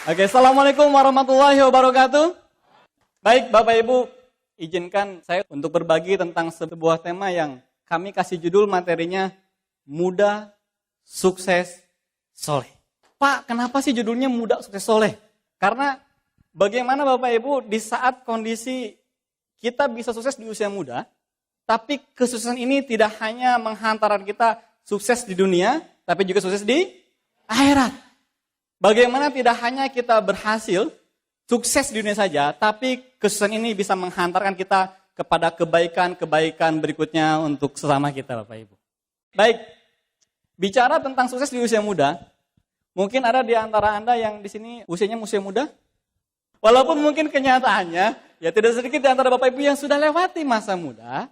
Oke, Assalamualaikum warahmatullahi wabarakatuh. Baik, Bapak Ibu, izinkan saya untuk berbagi tentang sebuah tema yang kami kasih judul materinya Muda, Sukses, Soleh. Pak, kenapa sih judulnya Muda, Sukses, Soleh? Karena bagaimana Bapak Ibu di saat kondisi kita bisa sukses di usia muda, tapi kesuksesan ini tidak hanya menghantarkan kita sukses di dunia, tapi juga sukses di akhirat. Bagaimana tidak hanya kita berhasil, sukses di dunia saja, tapi kesuksesan ini bisa menghantarkan kita kepada kebaikan-kebaikan berikutnya untuk sesama kita, Bapak Ibu. Baik, bicara tentang sukses di usia muda, mungkin ada di antara Anda yang di sini usianya usia muda. Walaupun mungkin kenyataannya, ya tidak sedikit di antara Bapak Ibu yang sudah lewati masa muda,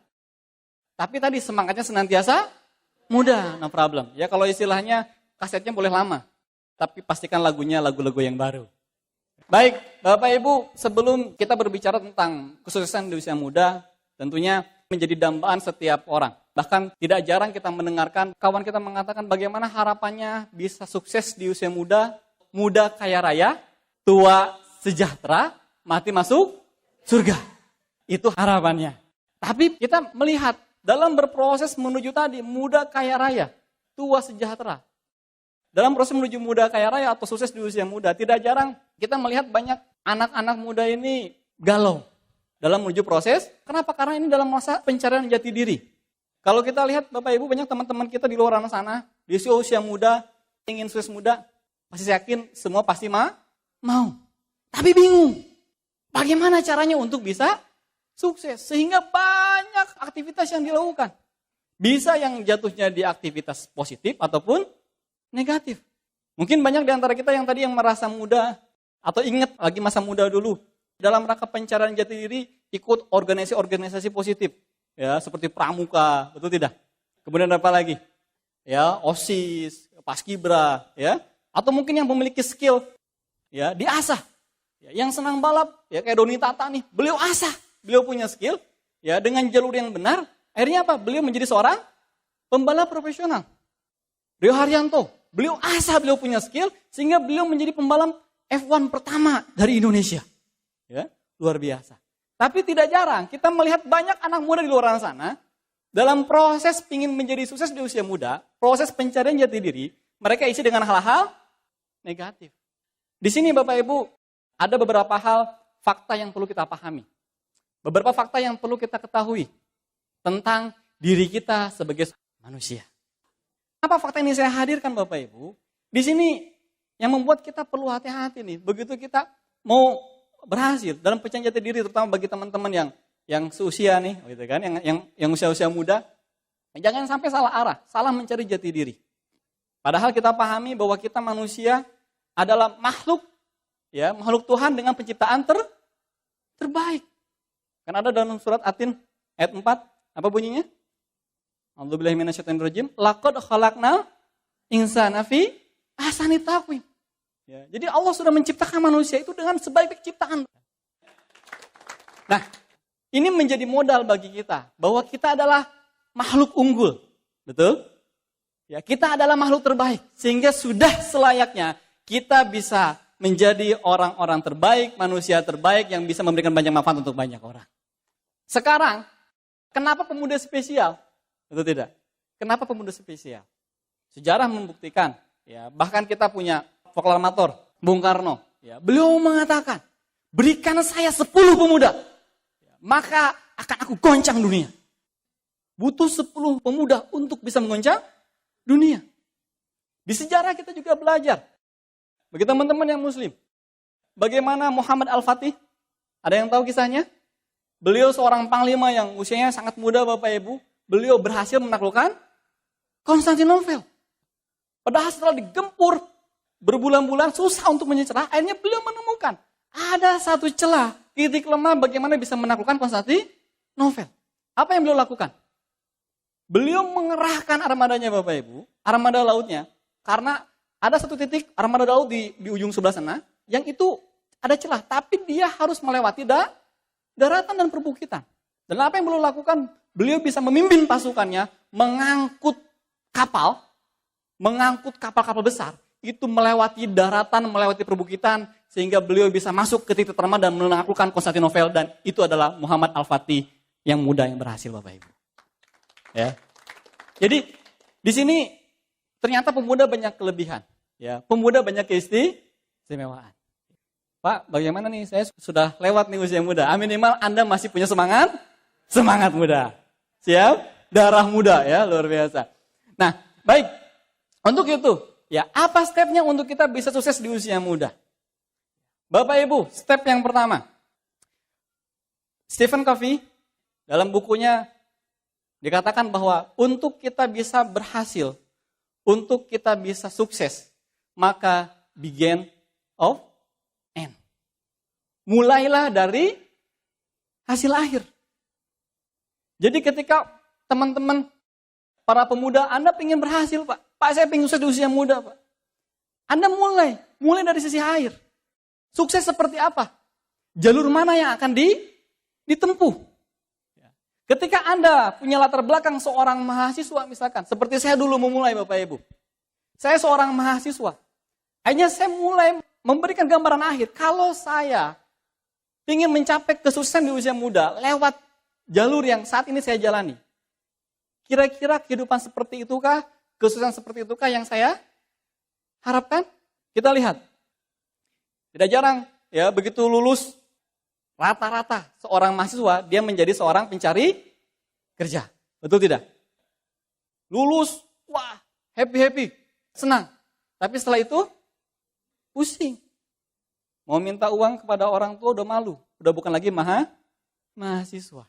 tapi tadi semangatnya senantiasa muda, no problem. Ya kalau istilahnya kasetnya boleh lama, tapi pastikan lagunya lagu-lagu yang baru. Baik, Bapak Ibu, sebelum kita berbicara tentang kesuksesan di usia muda, tentunya menjadi dambaan setiap orang. Bahkan tidak jarang kita mendengarkan kawan kita mengatakan bagaimana harapannya bisa sukses di usia muda, muda kaya raya, tua sejahtera, mati masuk surga. Itu harapannya. Tapi kita melihat dalam berproses menuju tadi, muda kaya raya, tua sejahtera. Dalam proses menuju muda kaya raya atau sukses di usia muda, tidak jarang kita melihat banyak anak-anak muda ini galau dalam menuju proses. Kenapa? Karena ini dalam masa pencarian jati diri. Kalau kita lihat Bapak Ibu, banyak teman-teman kita di luar sana, di usia muda, ingin sukses muda, pasti yakin semua pasti mau. Tapi bingung, bagaimana caranya untuk bisa sukses? Sehingga banyak aktivitas yang dilakukan. Bisa yang jatuhnya di aktivitas positif ataupun negatif. Mungkin banyak di antara kita yang tadi yang merasa muda atau ingat lagi masa muda dulu. Dalam rangka pencarian jati diri ikut organisasi-organisasi positif. Ya, seperti pramuka, betul tidak? Kemudian apa lagi? Ya, OSIS, Paskibra, ya. Atau mungkin yang memiliki skill ya, diasah. Ya, yang senang balap, ya kayak Doni Tata nih, beliau asah. Beliau punya skill ya dengan jalur yang benar. Akhirnya apa? Beliau menjadi seorang pembalap profesional. Rio Haryanto, beliau asah, beliau punya skill, sehingga beliau menjadi pembalap F1 pertama dari Indonesia. Ya, luar biasa. Tapi tidak jarang kita melihat banyak anak muda di luar sana, dalam proses ingin menjadi sukses di usia muda, proses pencarian jati diri, mereka isi dengan hal-hal negatif. Di sini Bapak Ibu, ada beberapa hal, fakta yang perlu kita pahami. Beberapa fakta yang perlu kita ketahui tentang diri kita sebagai manusia. Apa fakta ini saya hadirkan Bapak Ibu? Di sini yang membuat kita perlu hati-hati nih. Begitu kita mau berhasil dalam pencarian jati diri, terutama bagi teman-teman yang seusia nih, gitu kan, yang usia-usia muda, jangan sampai salah arah, salah mencari jati diri. Padahal kita pahami bahwa kita manusia adalah makhluk, ya makhluk Tuhan dengan penciptaan terbaik. Kan ada dalam surat Atin ayat 4, apa bunyinya? A'udzubillahi minasyaitonirrajim. Laqad khalaqnal insana fi ahsani taqwim. Ya, jadi Allah sudah menciptakan manusia itu dengan sebaik-baik ciptaan. Nah, ini menjadi modal bagi kita bahwa kita adalah makhluk unggul. Betul? Ya, kita adalah makhluk terbaik sehingga sudah selayaknya kita bisa menjadi orang-orang terbaik, manusia terbaik yang bisa memberikan banyak manfaat untuk banyak orang. Sekarang, kenapa pemuda spesial? Betul tidak? Kenapa pemuda spesial? Sejarah membuktikan, ya, bahkan kita punya proklamator Bung Karno, ya, beliau mengatakan, berikan saya 10 pemuda, ya, maka akan aku goncang dunia. Butuh 10 pemuda untuk bisa menggoncang dunia. Di sejarah kita juga belajar. Bagi teman-teman yang muslim, bagaimana Muhammad Al-Fatih? Ada yang tahu kisahnya? Beliau seorang panglima yang usianya sangat muda Bapak Ibu. Beliau berhasil menaklukkan Konstantinopel. Padahal setelah digempur berbulan-bulan susah untuk mencerah, akhirnya beliau menemukan ada satu celah, titik lemah bagaimana bisa menaklukkan Konstantinopel. Apa yang beliau lakukan? Beliau mengerahkan armadanya Bapak Ibu, armada lautnya, karena ada satu titik armada laut di ujung sebelah sana, yang itu ada celah, tapi dia harus melewati daratan dan perbukitan. Dan apa yang beliau lakukan? Beliau bisa memimpin pasukannya, mengangkut kapal-kapal besar, itu melewati daratan, melewati perbukitan, sehingga beliau bisa masuk ke titik terma dan menaklukkan Konstantinopel, dan itu adalah Muhammad Al-Fatih yang muda yang berhasil, Bapak Ibu. Ya. Jadi di sini ternyata pemuda banyak kelebihan, ya. Pemuda banyak keistimewaan. Pak, bagaimana nih? Saya sudah lewat nih usia muda. Minimal Anda masih punya semangat muda. Siap? Darah muda, ya, luar biasa. Nah, baik. Untuk itu, ya, apa stepnya untuk kita bisa sukses di usia muda? Bapak Ibu, step yang pertama. Stephen Covey dalam bukunya dikatakan bahwa untuk kita bisa berhasil, untuk kita bisa sukses, maka begin of end. Mulailah dari hasil akhir. Jadi ketika teman-teman, para pemuda, Anda ingin berhasil, Pak. Pak, saya ingin sukses di usia muda, Pak. Anda mulai dari sisi akhir. Sukses seperti apa? Jalur mana yang akan ditempuh? Ketika Anda punya latar belakang seorang mahasiswa misalkan, seperti saya dulu memulai, Bapak Ibu. Saya seorang mahasiswa. Akhirnya saya mulai memberikan gambaran akhir. Kalau saya ingin mencapai kesuksesan di usia muda lewat jalur yang saat ini saya jalani. Kira-kira kehidupan seperti itukah, kesuksesan seperti itukah yang saya harapkan? Kita lihat. Tidak jarang, ya, begitu lulus, rata-rata seorang mahasiswa, dia menjadi seorang pencari kerja. Betul tidak? Lulus, wah, happy, senang. Tapi setelah itu, pusing. Mau minta uang kepada orang tua udah malu. Udah bukan lagi mahasiswa.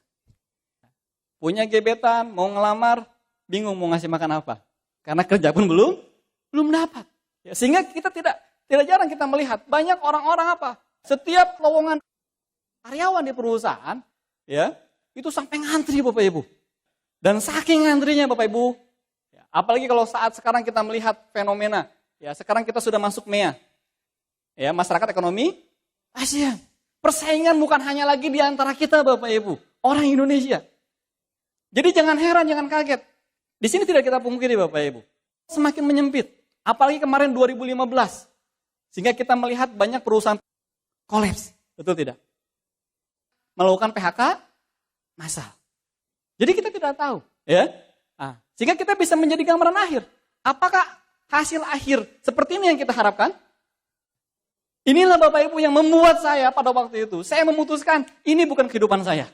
Punya gebetan, mau ngelamar, bingung mau ngasih makan apa. Karena kerja pun belum dapat. Ya, sehingga kita tidak jarang kita melihat banyak orang-orang apa? Setiap lowongan karyawan di perusahaan, ya, itu sampai ngantri, Bapak Ibu. Dan saking ngantrinya, Bapak Ibu, ya, apalagi kalau saat sekarang kita melihat fenomena, ya, sekarang kita sudah masuk MEA, ya, masyarakat ekonomi ASEAN. Persaingan bukan hanya lagi di antara kita, Bapak Ibu, orang Indonesia. Jadi jangan heran, jangan kaget. Di sini tidak kita pungkiri, Bapak Ibu, semakin menyempit. Apalagi kemarin 2015. Sehingga kita melihat banyak perusahaan kolaps. Betul tidak? Melakukan PHK massal. Jadi kita tidak tahu. Ya. Nah, sehingga kita bisa menjadi gambaran akhir. Apakah hasil akhir seperti ini yang kita harapkan? Inilah Bapak Ibu yang membuat saya pada waktu itu. Saya memutuskan ini bukan kehidupan saya.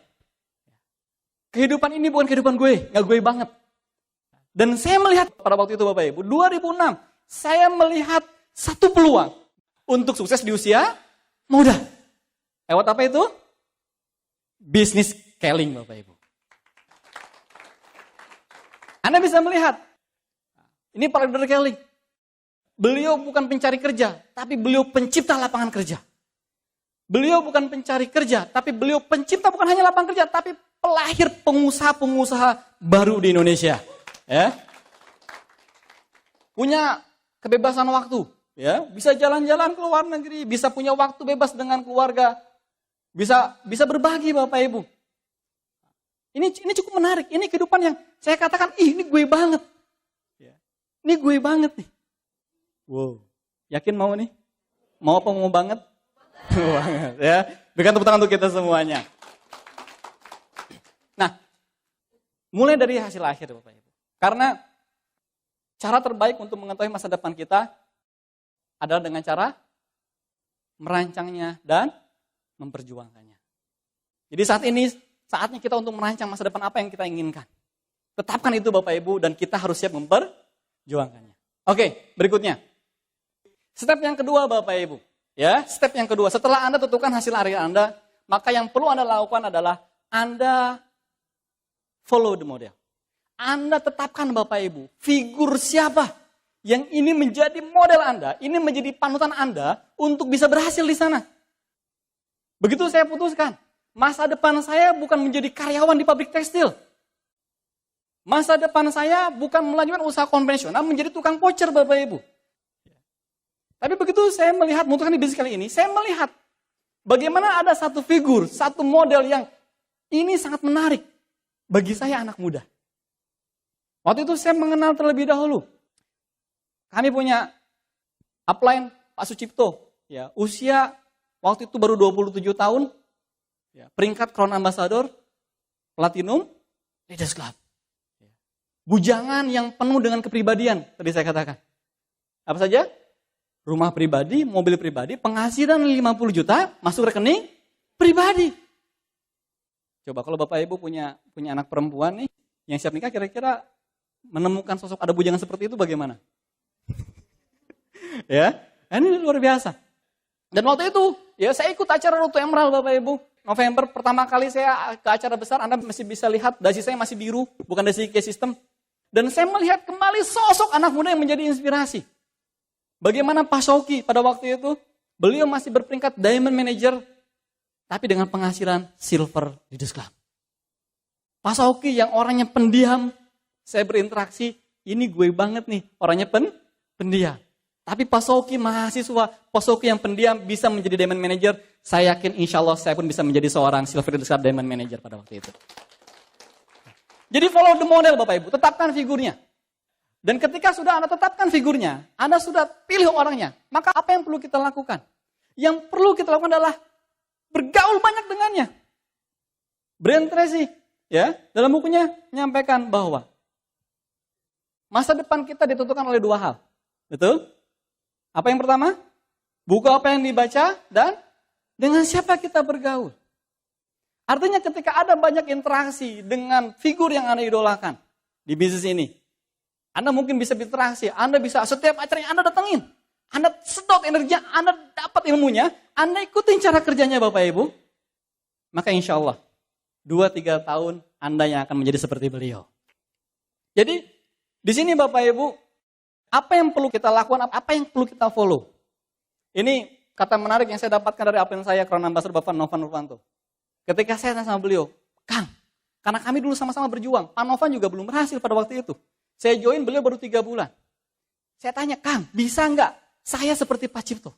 Kehidupan ini bukan kehidupan gue. Nggak gue banget. Dan saya melihat pada waktu itu Bapak Ibu. 2006. Saya melihat satu peluang untuk sukses di usia muda. Lewat apa itu? Business scaling, Bapak Ibu. Anda bisa melihat. Ini Pak Leader Kelly. Beliau bukan pencari kerja, tapi beliau pencipta lapangan kerja. Beliau bukan pencari kerja, tapi beliau pencipta bukan hanya lapangan kerja, tapi pelahir pengusaha-pengusaha baru di Indonesia. Ya. Punya kebebasan waktu. Ya, bisa jalan-jalan ke luar negeri, bisa punya waktu bebas dengan keluarga, bisa berbagi, Bapak Ibu. Ini cukup menarik. Ini kehidupan yang saya katakan, ini gue banget. Ini gue banget nih. Wow, yakin mau nih? Mau apa mau banget? Banget, ya. Berikan tepuk tangan untuk kita semuanya. Nah, mulai dari hasil akhir, Bapak Ibu. Karena cara terbaik untuk mengetahui masa depan kita adalah dengan cara merancangnya dan memperjuangkannya. Jadi saat ini, saatnya kita untuk merancang masa depan apa yang kita inginkan. Tetapkan itu Bapak Ibu dan kita harus siap memperjuangkannya. Oke, berikutnya. Step yang kedua Bapak Ibu. Ya, step yang kedua. Setelah Anda tentukan hasil akhir Anda, maka yang perlu Anda lakukan adalah Anda follow the model. Anda tetapkan Bapak Ibu, figur siapa yang ini menjadi model Anda, ini menjadi panutan Anda untuk bisa berhasil di sana. Begitu saya putuskan, masa depan saya bukan menjadi karyawan di pabrik tekstil. Masa depan saya bukan melanjutkan usaha konvensional menjadi tukang voucher Bapak Ibu. Tapi begitu saya melihat, memutuskan di bisnis kali ini, saya melihat bagaimana ada satu figur, satu model yang ini sangat menarik bagi saya anak muda. Waktu itu saya mengenal terlebih dahulu. Kami punya upline Pak Sucipto, ya, usia waktu itu baru 27 tahun, ya, peringkat Crown Ambassador, Platinum, Leaders Club. Bujangan yang penuh dengan kepribadian, tadi saya katakan. Apa saja? Rumah pribadi, mobil pribadi, penghasilan 50 juta, masuk rekening pribadi. Coba kalau Bapak Ibu punya anak perempuan nih, yang siap nikah, kira-kira menemukan sosok ada bujangan seperti itu bagaimana? Ya, ini luar biasa. Dan waktu itu, ya saya ikut acara Ratu Emerald Bapak Ibu. November pertama kali saya ke acara besar, Anda masih bisa lihat dasi saya masih biru, bukan dasi K-System. Dan saya melihat kembali sosok anak muda yang menjadi inspirasi. Bagaimana Pak Shoki pada waktu itu, beliau masih berperingkat Diamond Manager, tapi dengan penghasilan Silver Leaders Club. Pak Shoki yang orangnya pendiam, saya berinteraksi, ini gue banget nih, orangnya pendiam. Tapi Pak Shoki mahasiswa, Pak Shoki yang pendiam bisa menjadi Diamond Manager, saya yakin insya Allah saya pun bisa menjadi seorang Silver Leaders Club Diamond Manager pada waktu itu. Jadi follow the model Bapak Ibu, tetapkan figurnya. Dan ketika sudah Anda tetapkan figurnya, Anda sudah pilih orangnya, maka apa yang perlu kita lakukan? Yang perlu kita lakukan adalah bergaul banyak dengannya. Brian Tracy, ya, dalam bukunya menyampaikan bahwa masa depan kita ditentukan oleh dua hal. Betul? Apa yang pertama? Buku apa yang dibaca dan dengan siapa kita bergaul. Artinya ketika ada banyak interaksi dengan figur yang Anda idolakan di bisnis ini, Anda mungkin bisa berinteraksi, Anda bisa setiap acara yang Anda datengin, Anda sedot energinya, Anda dapat ilmunya, Anda ikutin cara kerjanya Bapak Ibu, maka insya Allah 2-3 tahun Anda yang akan menjadi seperti beliau. Jadi di sini Bapak Ibu, apa yang perlu kita lakukan, apa yang perlu kita follow? Ini kata menarik yang saya dapatkan dari apa yang saya Crown Ambassador Bapak Novan Nurwanto. Ketika saya tanya sama beliau, Kang, karena kami dulu sama-sama berjuang, Pak Novan juga belum berhasil pada waktu itu. Saya join beliau baru 3 bulan. Saya tanya, Kang, bisa nggak saya seperti Pak Cipto?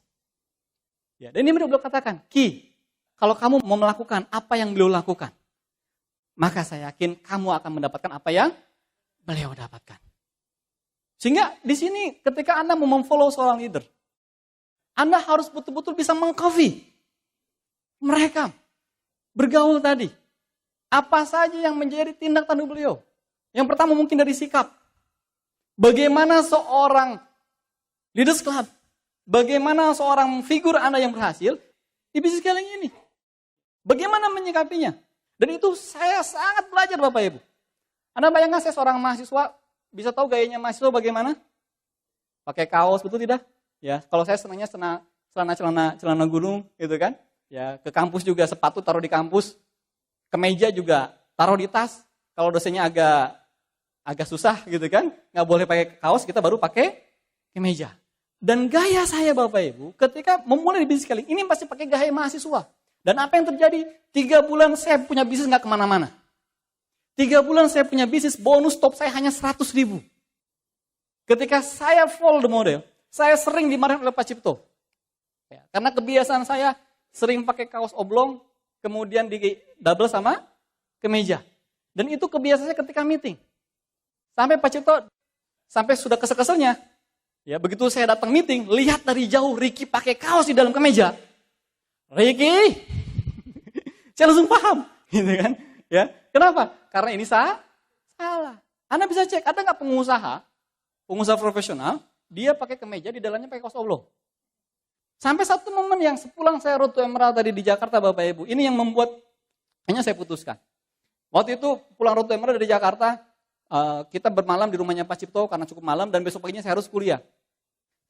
Ya, dan ini beliau katakan, Ki, kalau kamu mau melakukan apa yang beliau lakukan, maka saya yakin kamu akan mendapatkan apa yang beliau dapatkan. Sehingga di sini ketika Anda mau memfollow seorang leader, Anda harus betul-betul bisa meng-copy mereka. Bergaul tadi. Apa saja yang menjadi tindak tanduk beliau? Yang pertama mungkin dari sikap. Bagaimana seorang Leaders Club, bagaimana seorang figur Anda yang berhasil di bisnis scaling ini. Bagaimana menyikapinya? Dan itu saya sangat belajar Bapak Ibu. Anda bayangkan saya seorang mahasiswa, bisa tahu gayanya mahasiswa bagaimana? Pakai kaos, betul tidak? Ya, kalau saya senangnya celana gunung gitu kan. Ya, ke kampus juga sepatu taruh di kampus, kemeja juga taruh di tas. Kalau dosennya agak susah gitu kan, nggak boleh pakai kaos, kita baru pakai kemeja. Dan gaya saya Bapak Ibu, ketika memulai di bisnis scaling, ini pasti pakai gaya mahasiswa. Dan apa yang terjadi? 3 bulan saya punya bisnis nggak kemana-mana. 3 bulan saya punya bisnis, bonus top saya hanya 100.000. Ketika saya follow the model, saya sering dimarahin oleh Pak Cipto. Ya, karena kebiasaan saya sering pakai kaos oblong, kemudian di double sama kemeja. Dan itu kebiasaannya ketika meeting. Sampai Pak Cipto, sampai sudah kesel-keselnya. Ya, begitu saya datang meeting, lihat dari jauh Ricky pakai kaos di dalam kemeja. Ricky, saya langsung paham. Gitu kan? Ya, kenapa? Karena ini salah. Anda bisa cek, ada nggak pengusaha profesional, dia pakai kemeja, di dalamnya pakai kaos oblong. Sampai satu momen yang sepulang saya Ratu Emerald tadi di Jakarta Bapak Ibu, ini yang membuat hanya saya putuskan. Waktu itu pulang Ratu Emerald dari Jakarta, kita bermalam di rumahnya Pak Cipto karena cukup malam dan besok paginya saya harus kuliah.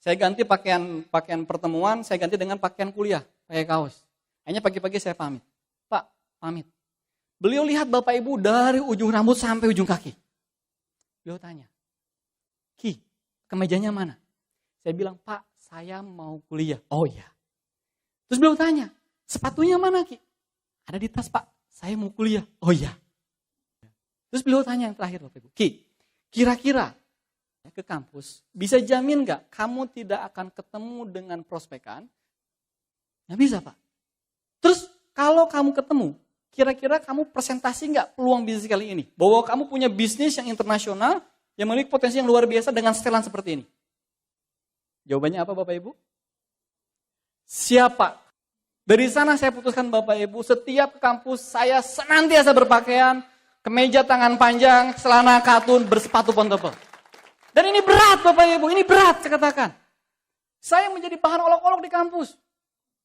Saya ganti pakaian pertemuan, saya ganti dengan pakaian kuliah, pakai kaos. Hanya pagi-pagi saya pamit. Pak, pamit. Beliau lihat Bapak Ibu dari ujung rambut sampai ujung kaki. Beliau tanya, Ki, kemejanya mana? Saya bilang, Pak, saya mau kuliah. Oh iya. Terus beliau tanya, sepatunya mana Ki? Ada di tas Pak, saya mau kuliah. Oh iya. Terus beliau tanya yang terakhir Bapak Ibu, Ki, kira-kira ke kampus, bisa jamin gak kamu tidak akan ketemu dengan prospekan? Nggak bisa Pak. Terus kalau kamu ketemu, kira-kira kamu presentasi gak peluang bisnis kali ini? Bahwa kamu punya bisnis yang internasional, yang memiliki potensi yang luar biasa dengan setelan seperti ini. Jawabannya apa Bapak Ibu? Siapa Dari sana saya putuskan Bapak Ibu, setiap ke kampus saya senantiasa berpakaian, kemeja tangan panjang, celana katun, bersepatu pontopel. Dan ini berat Bapak Ibu, ini berat saya katakan. Saya menjadi bahan olok-olok di kampus.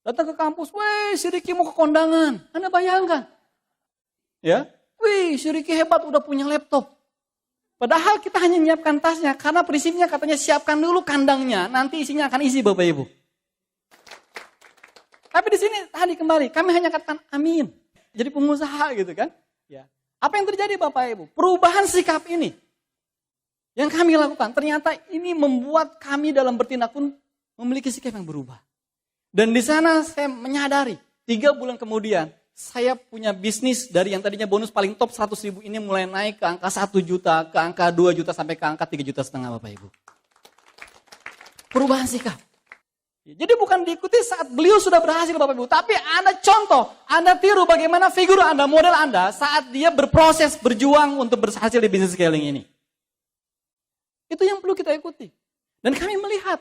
Datang ke kampus, weh si Ricky mau ke kondangan. Anda bayangkan. Ya, wih si Ricky hebat udah punya laptop. Padahal kita hanya menyiapkan tasnya, karena prinsipnya katanya siapkan dulu kandangnya, nanti isinya akan isi Bapak Ibu. Tapi di sini tadi kembali, kami hanya katakan amin. Jadi pengusaha gitu kan. Ya. Apa yang terjadi Bapak Ibu? Perubahan sikap ini yang kami lakukan, ternyata ini membuat kami dalam bertindak pun memiliki sikap yang berubah. Dan di sana saya menyadari, 3 bulan kemudian, saya punya bisnis dari yang tadinya bonus paling top 100.000 ini mulai naik ke angka 1 juta, ke angka 2 juta, sampai ke angka 3,5 juta Bapak Ibu. Perubahan sikap. Jadi bukan diikuti saat beliau sudah berhasil Bapak Ibu, tapi Anda contoh, Anda tiru bagaimana figur Anda, model Anda saat dia berproses, berjuang untuk berhasil di bisnis scaling ini. Itu yang perlu kita ikuti. Dan kami melihat,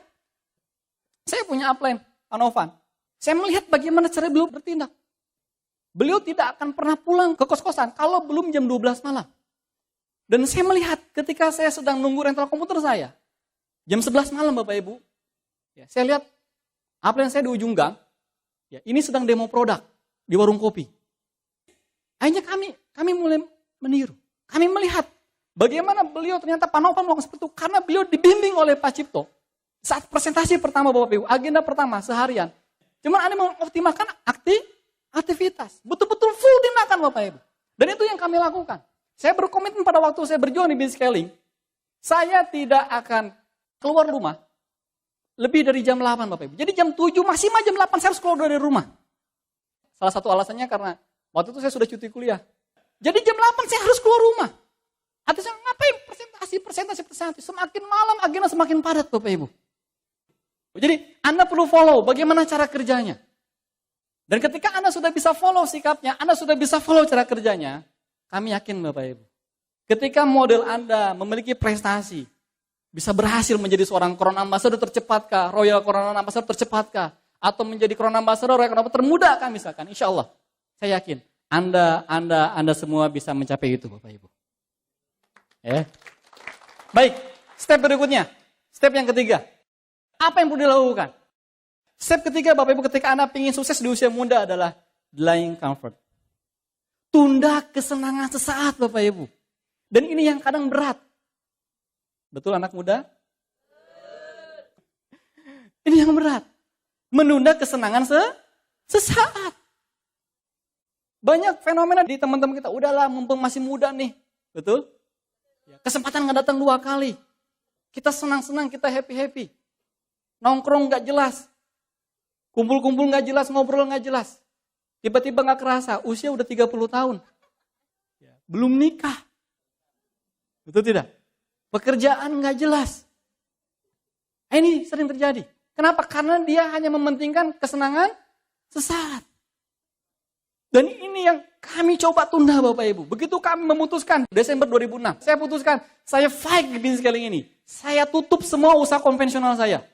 saya punya upline, Anovan. Saya melihat bagaimana cara beliau bertindak. Beliau tidak akan pernah pulang ke kos-kosan kalau belum jam 12 malam. Dan saya melihat ketika saya sedang nunggu rental komputer saya, jam 11 malam Bapak Ibu, ya, saya lihat upline saya di ujung gang, ya, ini sedang demo produk di warung kopi. Akhirnya kami mulai meniru. Kami melihat bagaimana beliau ternyata Panovan melakukan seperti itu, karena beliau dibimbing oleh Pak Cipto. Saat presentasi pertama Bapak Ibu, agenda pertama seharian, cuman Anda mengoptimalkan aktivitas. Betul-betul full tindakan Bapak Ibu. Dan itu yang kami lakukan. Saya berkomitmen pada waktu saya berjuang di bisnis scaling, saya tidak akan keluar rumah lebih dari jam 8 Bapak Ibu. Jadi jam 7, maksimal jam 8 saya harus keluar dari rumah. Salah satu alasannya karena waktu itu saya sudah cuti kuliah. Jadi jam 8 saya harus keluar rumah. Artinya ngapain presentasi. Semakin malam agenda semakin padat Bapak Ibu. Jadi Anda perlu follow bagaimana cara kerjanya. Dan ketika Anda sudah bisa follow sikapnya, Anda sudah bisa follow cara kerjanya, kami yakin Bapak Ibu. Ketika model Anda memiliki prestasi, bisa berhasil menjadi seorang Corona Ambassador tercepatkah, Royal Corona Ambassador tercepatkah, atau menjadi Corona Ambassador Royal Corona termuda kah misalkan, insya Allah. Saya yakin Anda semua bisa mencapai itu Bapak Ibu. Ya. Baik, step berikutnya, step yang ketiga. Apa yang perlu dilakukan? Step ketiga Bapak Ibu ketika Anda ingin sukses di usia muda adalah delaying comfort. Tunda kesenangan sesaat Bapak Ibu. Dan ini yang kadang berat. Betul anak muda? Ini yang berat. Menunda kesenangan sesaat. Banyak fenomena di teman-teman kita. Udahlah mumpung masih muda nih. Betul? Kesempatan nggak datang 2 kali. Kita senang-senang, kita happy-happy. Nongkrong nggak jelas. Kumpul-kumpul nggak jelas, ngobrol nggak jelas. Tiba-tiba nggak kerasa, usia udah 30 tahun. Belum nikah. Betul tidak? Pekerjaan nggak jelas. Ini sering terjadi. Kenapa? Karena dia hanya mementingkan kesenangan sesaat. Dan ini yang kami coba tunda Bapak Ibu. Begitu kami memutuskan, Desember 2006, saya putuskan, saya fight di bisnis scaling ini. Saya tutup semua usaha konvensional saya.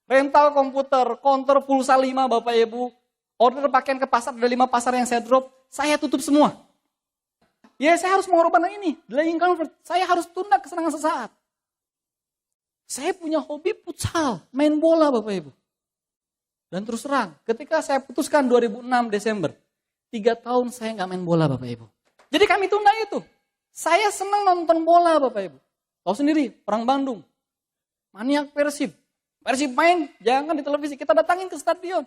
Rental komputer, counter pulsa 5 Bapak Ibu, order pakaian ke pasar, ada 5 pasar yang saya drop, saya tutup semua. Ya saya harus mengorbankan ini, delaying comfort, saya harus tunda kesenangan sesaat. Saya punya hobi futsal, main bola Bapak Ibu. Dan terus terang, ketika saya putuskan 2006 Desember, 3 tahun saya nggak main bola Bapak Ibu. Jadi kami tunda itu. Saya senang nonton bola Bapak Ibu. Tahu sendiri, orang Bandung, maniak Persib. Persib main, jangan di televisi, kita datangin ke stadion.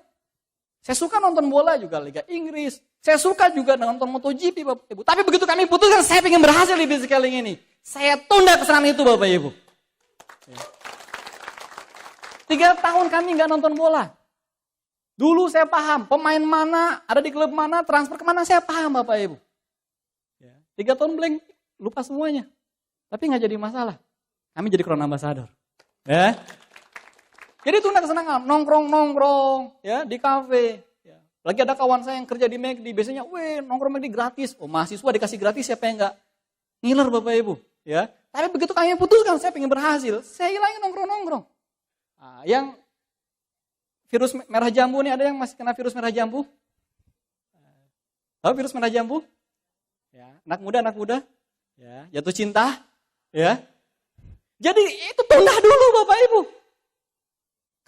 Saya suka nonton bola juga, Liga Inggris. Saya suka juga nonton MotoGP Bapak Ibu. Tapi begitu kami putuskan, saya ingin berhasil di bisnis scaling ini. Saya tunda kesenangan itu Bapak Ibu. 3 tahun kami nggak nonton bola. Dulu saya paham, pemain mana, ada di klub mana, transfer kemana, saya paham Bapak Ibu. 3 tahun blank, lupa semuanya. Tapi nggak jadi masalah. Kami jadi Corona Ambassador. Ya. Jadi tunda kesenangan, nongkrong ya di kafe. Ya. Lagi ada kawan saya yang kerja di McD, biasanya, nongkrong McD gratis. Oh mahasiswa dikasih gratis, siapa yang nggak ngiler Bapak Ibu. Ya. Tapi begitu kami putuskan, saya pengen berhasil, saya hilangin nongkrong-nongkrong. Nah, yang virus merah jambu nih, ada yang masih kena virus merah jambu? Tahu virus merah jambu? Ya, anak muda, ya, jatuh cinta, ya. Jadi itu tunda dulu Bapak Ibu.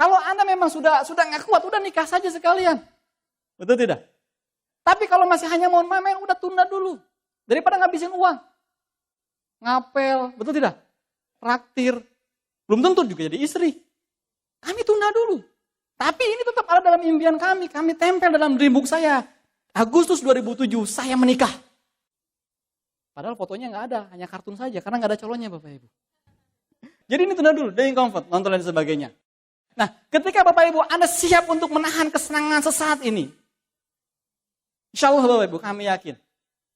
Kalau Anda memang sudah nggak kuat, udah nikah saja sekalian. Betul tidak? Tapi kalau masih hanya mau main, udah tunda dulu. Daripada ngabisin uang. Ngapel, betul tidak? Traktir. Belum tentu juga jadi istri. Kami tunda dulu. Tapi ini tetap ada dalam impian kami. Kami tempel dalam dream book saya. Agustus 2007, saya menikah. Padahal fotonya nggak ada, hanya kartun saja. Karena nggak ada calonnya Bapak Ibu. Jadi ini tunda dulu, dying comfort, nonton dan sebagainya. Nah, ketika Bapak Ibu Anda siap untuk menahan kesenangan sesaat ini. Insya Allah Bapak Ibu, kami yakin.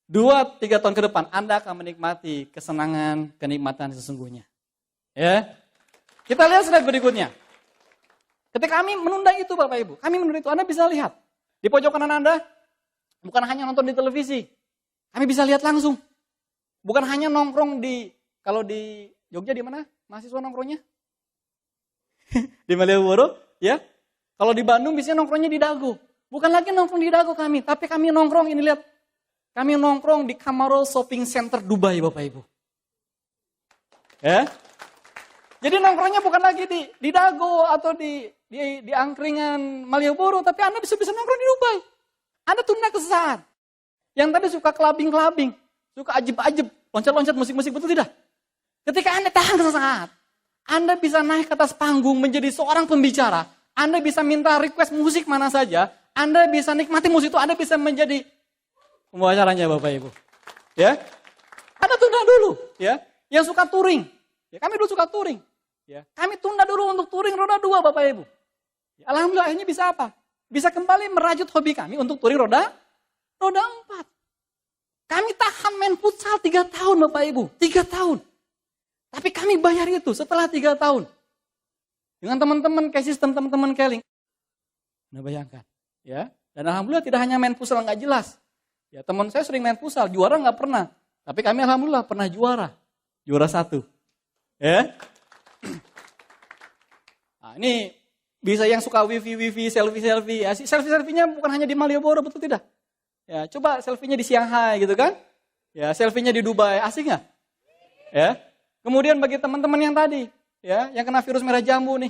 2-3 tahun ke depan Anda akan menikmati kesenangan, kenikmatan sesungguhnya. Ya. Kita lihat slide berikutnya. Ketika kami menunda itu Bapak Ibu, kami menunda itu, Anda bisa lihat. Di pojok kanan Anda, bukan hanya nonton di televisi. Kami bisa lihat langsung. Bukan hanya nongkrong kalau di Jogja di mana? Mahasiswa nongkrongnya? Di Malioboro, ya. Kalau di Bandung biasanya nongkrongnya di Dago. Bukan lagi nongkrong di Dago kami, tapi kami nongkrong, ini lihat. Kami nongkrong di Kamarul Shopping Center Dubai Bapak Ibu. Ya. Jadi nongkrongnya bukan lagi di Dago atau di angkringan Malioboro, tapi Anda bisa nongkrong di Dubai. Anda tunda kesesaat. Yang tadi suka clubbing, suka ajib-ajib, loncat-loncat musik-musik, betul tidak? Ketika Anda tahan kesesaat, Anda bisa naik ke atas panggung menjadi seorang pembicara. Anda bisa minta request musik mana saja. Anda bisa nikmati musik itu, Anda bisa menjadi pembicaranya Bapak Ibu. Ya, Anda tunda dulu. Ya, yang suka touring, ya kami dulu suka touring. Ya, kami tunda dulu untuk touring roda 2 Bapak Ibu. Ya, alhamdulillah akhirnya bisa apa? Bisa kembali merajut hobi kami untuk touring roda 4. Kami tahan main futsal 3 tahun Bapak Ibu, 3 tahun. Tapi kami bayar itu setelah 3 tahun. Dengan teman-teman kayak sistem teman-teman Keling. Nah bayangkan. Ya. Dan alhamdulillah tidak hanya main futsal nggak jelas. Ya teman saya sering main futsal, juara nggak pernah. Tapi kami alhamdulillah pernah juara. Juara 1. Ya. Nah, ini bisa yang suka wifi, selfie. Ya, selfie-nya bukan hanya di Malioboro, betul tidak? Ya, coba selfie-nya di Shanghai gitu kan. Ya, selfie-nya di Dubai, asik nggak? Ya. Kemudian bagi teman-teman yang tadi, ya, yang kena virus merah jambu nih,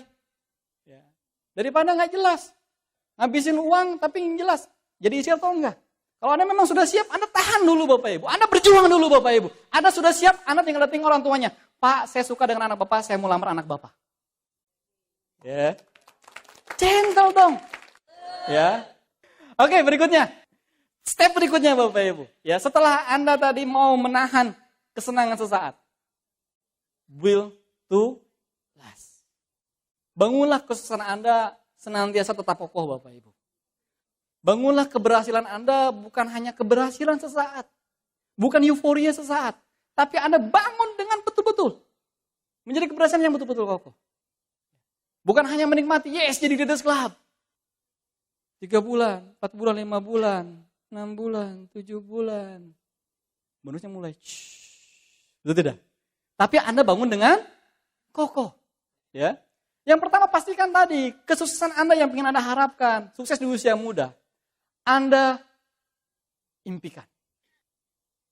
ya, daripada nggak jelas, ngabisin uang tapi nggak jelas, jadi isi atau enggak? Kalau Anda memang sudah siap, Anda tahan dulu Bapak Ibu, Anda berjuang dulu Bapak Ibu, Anda sudah siap, Anda tinggal datang orang tuanya, Pak, saya suka dengan anak Bapak, saya mau lamar anak Bapak. Ya, gentle dong, ya. Oke, berikutnya, step berikutnya Bapak Ibu, ya, setelah Anda tadi mau menahan kesenangan sesaat. Will to last. Bangunlah kesuksesan Anda senantiasa tetap kokoh Bapak Ibu. Bangunlah keberhasilan Anda bukan hanya keberhasilan sesaat. Bukan euforia sesaat. Tapi Anda bangun dengan betul-betul. Menjadi keberhasilan yang betul-betul kokoh. Bukan hanya menikmati, yes jadi Leaders Club. 3 bulan, 4 bulan, 5 bulan, 6 bulan, 7 bulan. Bonusnya mulai. Betul tidak? Tapi Anda bangun dengan kokoh. Ya. Yang pertama pastikan tadi, kesuksesan Anda yang ingin Anda harapkan, sukses di usia muda, Anda impikan.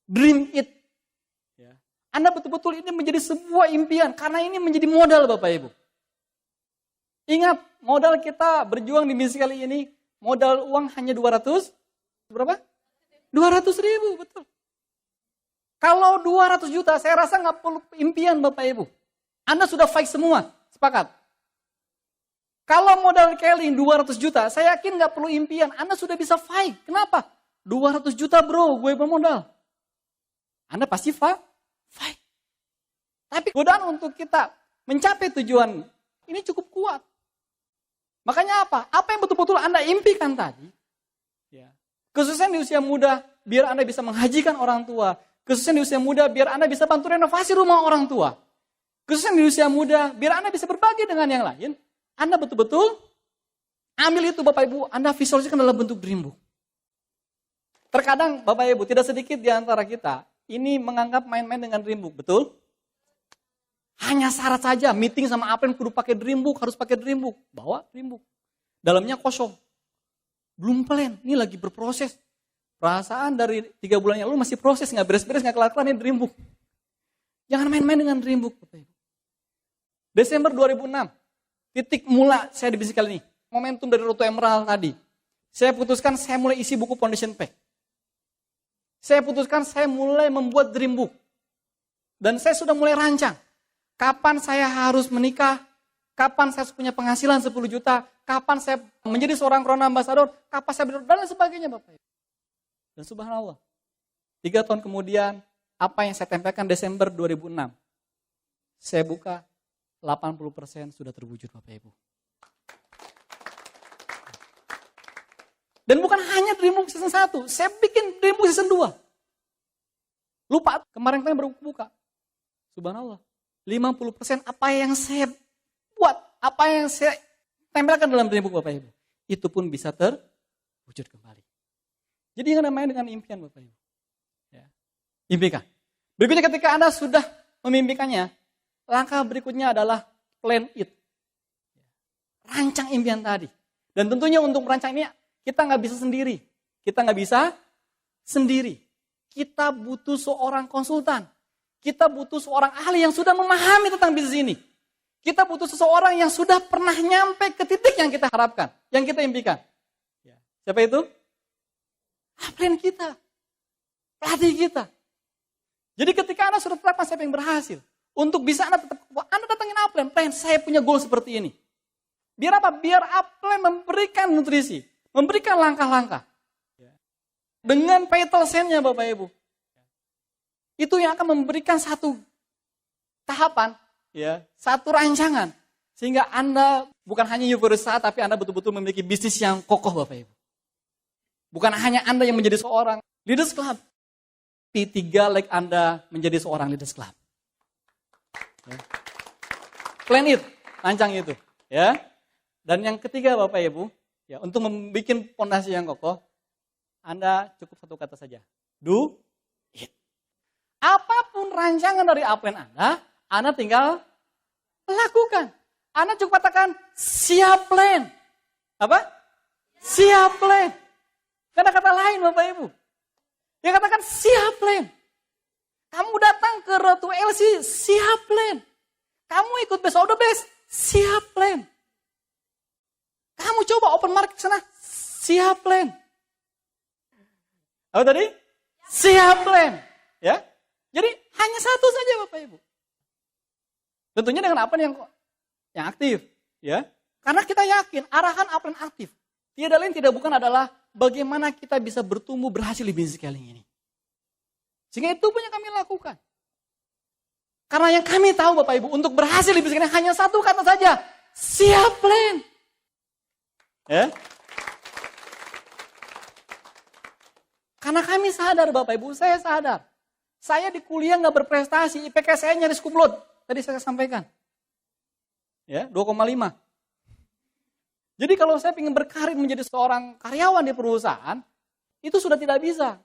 Dream it. Ya. Anda betul-betul ini menjadi sebuah impian, karena ini menjadi modal Bapak Ibu. Ingat, modal kita berjuang di misi kali ini, modal uang hanya 200, berapa? 200.000, betul. Kalau 200 juta, saya rasa nggak perlu impian Bapak Ibu. Anda sudah fight semua, sepakat. Kalau modal Keling 200 juta, saya yakin nggak perlu impian. Anda sudah bisa fight. Kenapa? 200 juta bro, gue bermodal. Anda pasti fight. Tapi godaan untuk kita mencapai tujuan ini cukup kuat. Makanya apa? Apa yang betul-betul Anda impikan tadi? Ya. Khususnya di usia muda, biar Anda bisa menghajikan orang tua. Khususnya di usia muda, biar Anda bisa bantu renovasi rumah orang tua. Khususnya di usia muda, biar Anda bisa berbagi dengan yang lain. Anda betul-betul ambil itu Bapak Ibu, Anda visualisasikan dalam bentuk dream book. Terkadang Bapak Ibu, tidak sedikit di antara kita, ini menganggap main-main dengan dream book, betul? Hanya syarat saja, meeting sama apa yang kudu pakai dream book, harus pakai dream book. Bawa dream book. Dalamnya kosong. Belum plan, ini lagi berproses. Perasaan dari 3 bulan yang lalu masih proses, nggak beres-beres, nggak kelar-kelar, ini Dream Book. Jangan main-main dengan Dream Book. Desember 2006, titik mula saya di bisnis kali ini. Momentum dari Roto Emerald tadi. Saya putuskan saya mulai isi buku Foundation Pack. Saya putuskan saya mulai membuat Dream Book. Dan saya sudah mulai rancang. Kapan saya harus menikah, kapan saya harus punya penghasilan 10 juta, kapan saya menjadi seorang Corona Ambassador, kapan saya dan lain sebagainya Bapak Ibu. Dan subhanallah, 3 tahun kemudian, apa yang saya tempelkan Desember 2006, saya buka 80% sudah terwujud Bapak Ibu. Dan bukan hanya Dream Book season 1, saya bikin Dream Book season 2. Lupa, kemarin baru buka. Subhanallah, 50% apa yang saya buat, apa yang saya tempelkan dalam Dream Book Bapak Ibu, itu pun bisa terwujud kembali. Jadi jangan main dengan impian Bapak Ibu. Ya. Impikan. Berikutnya ketika Anda sudah memimpikannya, langkah berikutnya adalah plan it. Rancang impian tadi. Dan tentunya untuk merancang ini kita nggak bisa sendiri. Kita nggak bisa sendiri. Kita butuh seorang konsultan. Kita butuh seorang ahli yang sudah memahami tentang bisnis ini. Kita butuh seseorang yang sudah pernah nyampe ke titik yang kita harapkan, yang kita impikan. Ya. Siapa itu? Upline kita. Pelatih kita. Jadi ketika Anda sudah tetapkan siapa yang berhasil, untuk bisa Anda datangin upline, plan, saya punya goal seperti ini. Biar apa? Biar upline memberikan nutrisi, memberikan langkah-langkah. Dengan vital sign-nya Bapak Ibu. Itu yang akan memberikan satu tahapan, ya, satu rancangan. Sehingga Anda bukan hanya euforia, tapi Anda betul-betul memiliki bisnis yang kokoh Bapak Ibu. Bukan hanya Anda yang menjadi seorang leaders club. P3 like Anda menjadi seorang leaders club. Ya. Plan it, rancang itu. Ya. Dan yang ketiga Bapak Ibu, ya, untuk membuat fondasi yang kokoh, Anda cukup satu kata saja. Do it. Apapun rancangan dari upline Anda tinggal lakukan. Anda cukup katakan, siap plan. Apa? Siap plan. Gak ada kata lain Bapak Ibu. Dia katakan siap plan. Kamu datang ke Ratu LC, siap plan. Kamu ikut Best of the Best, siap plan. Kamu coba open market sana, siap plan. Apa tadi? Siap plan. Ya. Jadi hanya satu saja Bapak Ibu. Tentunya dengan apa yang aktif. Ya. Karena kita yakin arahan upline aktif. Tiada lain tidak bukan adalah bagaimana kita bisa bertumbuh berhasil di bisnis scaling ini. Sehingga itu pun yang kami lakukan. Karena yang kami tahu Bapak Ibu, untuk berhasil di bisnis scaling hanya satu kata saja. Siap plan. Ya. Karena kami sadar Bapak Ibu, saya sadar. Saya di kuliah nggak berprestasi, IPK saya nyaris kuplot. Tadi saya sampaikan. Ya, 2,5. Jadi kalau saya ingin berkarir menjadi seorang karyawan di perusahaan, itu sudah tidak bisa.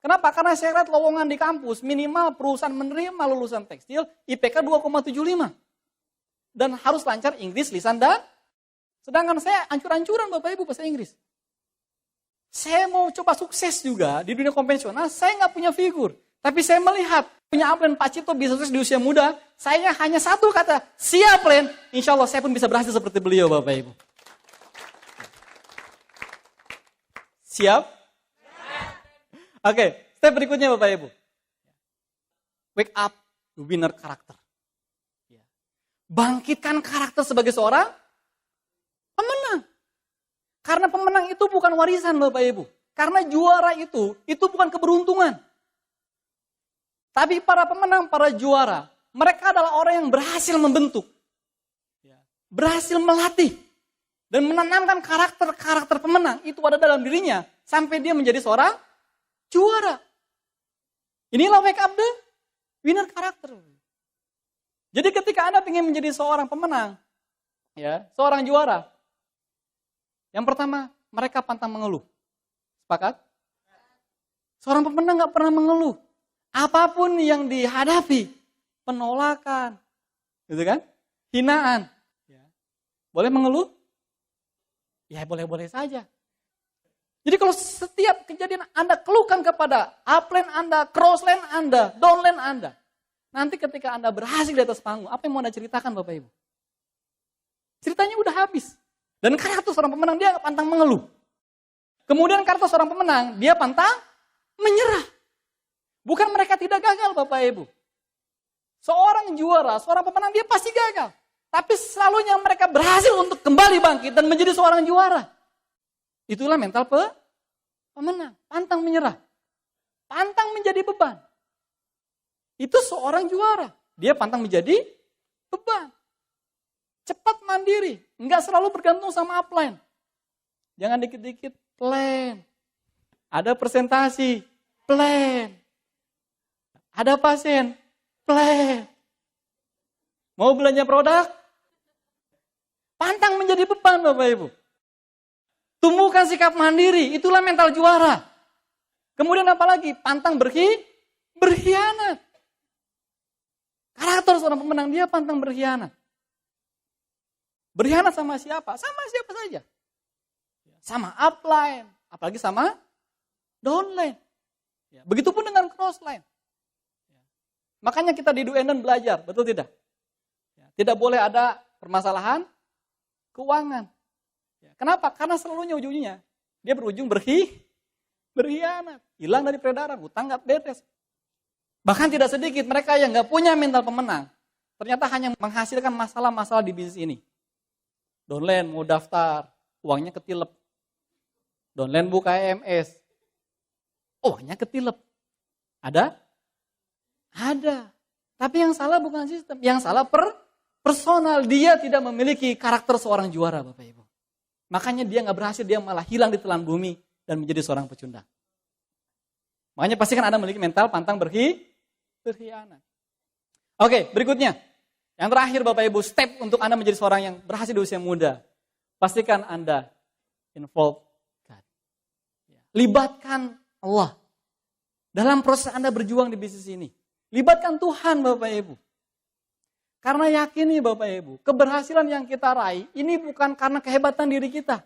Kenapa? Karena saya lihat lowongan di kampus, minimal perusahaan menerima lulusan tekstil, IPK 2,75. Dan harus lancar Inggris, lisan, dan sedangkan saya ancur-ancuran Bapak Ibu bahasa Inggris. Saya mau coba sukses juga di dunia konvensional, saya nggak punya figur. Tapi saya melihat punya upline Pak Cipto bisa sukses di usia muda, saya hanya satu kata, siap plan, insya Allah saya pun bisa berhasil seperti beliau Bapak Ibu. Siap? Oke, step berikutnya Bapak Ibu. Wake up the winner karakter. Bangkitkan karakter sebagai seorang pemenang. Karena pemenang itu bukan warisan Bapak Ibu. Karena juara itu bukan keberuntungan. Tapi para pemenang, para juara, mereka adalah orang yang berhasil membentuk. Berhasil melatih. Dan menanamkan karakter-karakter pemenang itu ada dalam dirinya. Sampai dia menjadi seorang juara. Inilah wake up the winner karakter. Jadi ketika Anda ingin menjadi seorang pemenang, ya, seorang juara, yang pertama, mereka pantang mengeluh. Sepakat? Seorang pemenang gak pernah mengeluh. Apapun yang dihadapi, penolakan, gitu kan? Hinaan. Ya. Boleh mengeluh? Ya boleh-boleh saja. Jadi kalau setiap kejadian Anda keluhkan kepada upline Anda, crossline Anda, downline Anda. Nanti ketika Anda berhasil di atas panggung, apa yang mau Anda ceritakan Bapak Ibu? Ceritanya udah habis. Dan karakter seorang pemenang dia pantang mengeluh. Kemudian karakter seorang pemenang dia pantang menyerah. Bukan mereka tidak gagal Bapak Ibu. Seorang juara, seorang pemenang dia pasti gagal. Tapi selalunya mereka berhasil untuk kembali bangkit dan menjadi seorang juara. Itulah mental pemenang. Pantang menyerah. Pantang menjadi beban. Itu seorang juara. Dia pantang menjadi beban. Cepat mandiri. Enggak selalu bergantung sama upline. Jangan dikit-dikit plan. Ada presentasi. Plan. Ada pasien. Plan. Mau belanja produk? Pantang menjadi beban Bapak Ibu. Tumbuhkan sikap mandiri, itulah mental juara. Kemudian apalagi? Pantang berkhianat. Karakter seorang pemenang dia pantang berkhianat. Berkhianat sama siapa? Sama siapa saja. Sama upline, apalagi sama downline. Begitupun dengan crossline. Makanya kita di Do and Don't belajar, betul tidak? Tidak boleh ada permasalahan keuangan. Kenapa? Karena selalunya ujungnya dia berujung berkhianat, hilang dari peredaran, hutang nggak beres. Bahkan tidak sedikit mereka yang nggak punya mental pemenang, ternyata hanya menghasilkan masalah-masalah di bisnis ini. Downline mau daftar, uangnya ketilep. Downline buka EMS, uangnya ketilep. Ada? Ada. Tapi yang salah bukan sistem, yang salah personal. Dia tidak memiliki karakter seorang juara Bapak Ibu. Makanya dia nggak berhasil, dia malah hilang di telan bumi dan menjadi seorang pecundang. Makanya pastikan Anda memiliki mental pantang berkhianat. Oke, berikutnya. Yang terakhir Bapak Ibu, step untuk Anda menjadi seorang yang berhasil di usia muda. Pastikan Anda involve God. Libatkan Allah dalam proses Anda berjuang di bisnis ini. Libatkan Tuhan Bapak Ibu. Karena yakini Bapak Ibu, keberhasilan yang kita raih ini bukan karena kehebatan diri kita.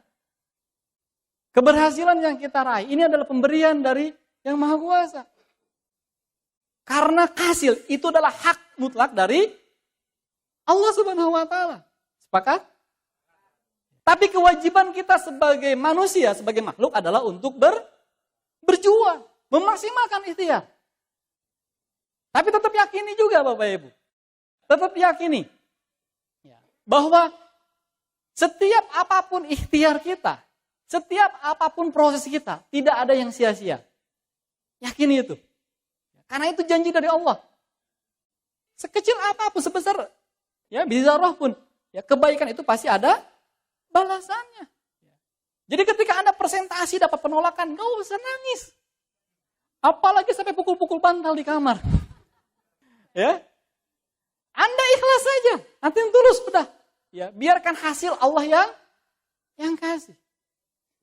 Keberhasilan yang kita raih ini adalah pemberian dari Yang Maha Kuasa. Karena hasil itu adalah hak mutlak dari Allah Subhanahu wa taala. Sepakat? Tapi kewajiban kita sebagai manusia, sebagai makhluk adalah untuk berjuang, memaksimalkan ikhtiar. Tapi tetap yakini juga Bapak Ibu. Tetap yakini bahwa setiap apapun ikhtiar kita, setiap apapun proses kita, tidak ada yang sia-sia. Yakini itu. Karena itu janji dari Allah. Sekecil apapun, sebesar bizarrah pun, kebaikan itu pasti ada balasannya. Jadi ketika Anda presentasi dapat penolakan, nggak usah nangis. Apalagi sampai pukul-pukul bantal di kamar. Anda ikhlas saja, nanti yang tulus sudah. Biarkan hasil Allah yang kasih.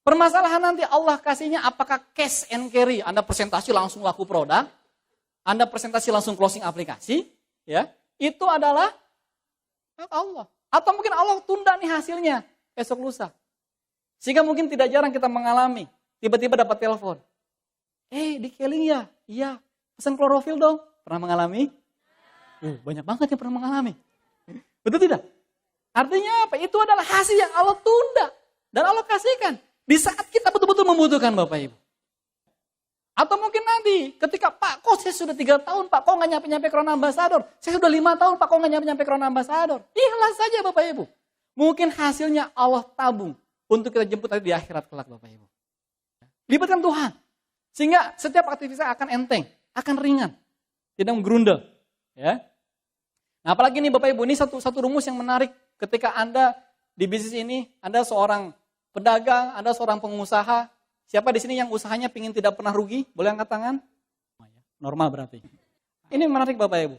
Permasalahan nanti Allah kasihnya apakah cash and carry, Anda presentasi langsung laku produk, Anda presentasi langsung closing aplikasi, itu adalah hak Allah. Atau mungkin Allah tunda nih hasilnya esok lusa. Sehingga mungkin tidak jarang kita mengalami, tiba-tiba dapat telepon. Di Keling ya? Iya, pesan klorofil dong. Pernah mengalami? Banyak banget yang pernah mengalami. Betul tidak? Artinya apa? Itu adalah hasil yang Allah tunda. Dan Allah kasihkan. Di saat kita betul-betul membutuhkan Bapak Ibu. Atau mungkin nanti ketika Pak, kok saya sudah 3 tahun Pak, kok nggak nyampe-nyampe Crown Ambassador? Saya sudah 5 tahun Pak, kok nggak nyampe-nyampe Crown Ambassador? Ikhlas saja Bapak Ibu. Mungkin hasilnya Allah tabung untuk kita jemput nanti di akhirat kelak Bapak Ibu. Libatkan Tuhan. Sehingga setiap aktivitas akan enteng, akan ringan. Tidak menggerundel. Nah apalagi nih Bapak Ibu, ini satu rumus yang menarik ketika Anda di bisnis ini, Anda seorang pedagang, Anda seorang pengusaha. Siapa di sini yang usahanya pingin tidak pernah rugi? Boleh angkat tangan? Normal berarti. Ini menarik Bapak Ibu.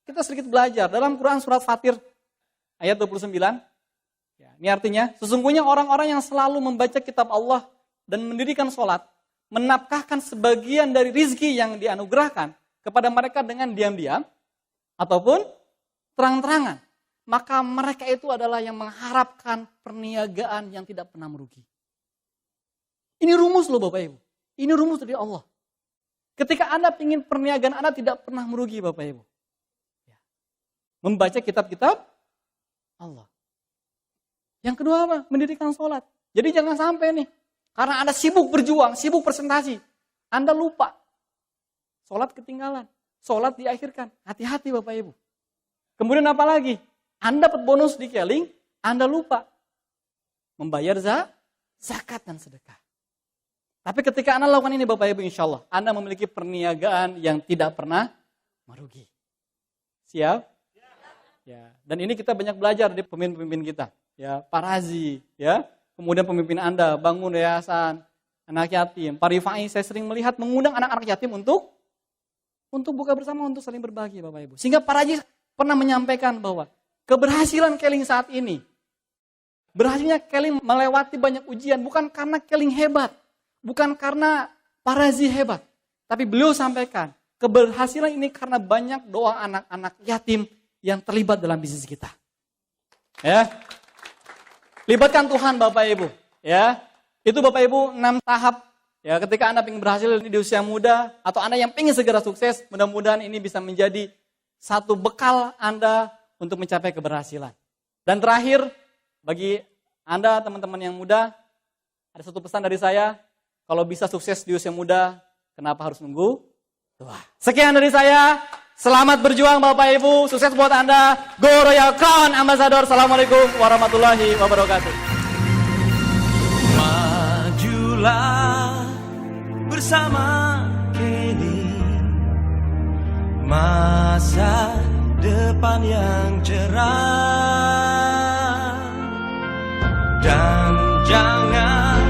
Kita sedikit belajar dalam Quran surat Fatir ayat 29. Ini artinya, sesungguhnya orang-orang yang selalu membaca kitab Allah dan mendirikan sholat, menafkahkan sebagian dari rizki yang dianugerahkan kepada mereka dengan diam-diam, ataupun terang-terangan. Maka mereka itu adalah yang mengharapkan perniagaan yang tidak pernah merugi. Ini rumus loh Bapak Ibu. Ini rumus dari Allah. Ketika Anda ingin perniagaan Anda tidak pernah merugi Bapak Ibu. Membaca kitab-kitab Allah. Yang kedua apa? Mendirikan sholat. Jadi jangan sampai nih. Karena Anda sibuk berjuang, sibuk presentasi. Anda lupa. Sholat ketinggalan. Sholat diakhirkan. Hati-hati Bapak Ibu. Kemudian apa lagi? Anda dapat bonus di keling, Anda lupa. Membayar zakat dan sedekah. Tapi ketika Anda lakukan ini Bapak Ibu, insya Allah Anda memiliki perniagaan yang tidak pernah merugi. Siap? Ya. Dan ini kita banyak belajar dari pemimpin-pemimpin kita. Ya, Pak Razi, ya. Kemudian pemimpin Anda, bangun yayasan, anak yatim. Pak Rifai, saya sering melihat mengundang anak-anak yatim untuk buka bersama, untuk saling berbagi Bapak Ibu. Sehingga Pak Razi pernah menyampaikan bahwa keberhasilan Keling saat ini, berhasilnya Keling melewati banyak ujian, bukan karena Keling hebat. Bukan karena Pak Razi hebat, tapi beliau sampaikan, keberhasilan ini karena banyak doa anak-anak yatim yang terlibat dalam bisnis kita. Ya. Libatkan Tuhan Bapak Ibu, ya. Itu Bapak Ibu 6 tahap. Ya, ketika Anda ingin berhasil di usia muda atau Anda yang ingin segera sukses, mudah-mudahan ini bisa menjadi satu bekal Anda untuk mencapai keberhasilan. Dan terakhir, bagi Anda teman-teman yang muda, ada satu pesan dari saya. Kalau bisa sukses di usia muda, kenapa harus nunggu tua? Sekian dari saya. Selamat berjuang Bapak Ibu. Sukses buat Anda. Go Royal Crown Ambassador. Assalamualaikum warahmatullahi wabarakatuh. Majulah bersama Kelly. Masa depan yang cerah. Dan jangan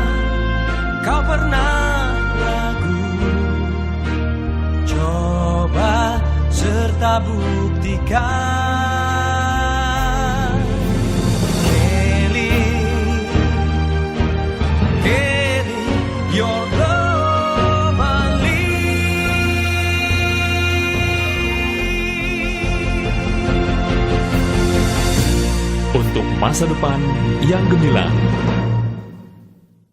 kau pernah ragu, coba serta buktikan. Kelly, your globally. Untuk masa depan yang gemilang.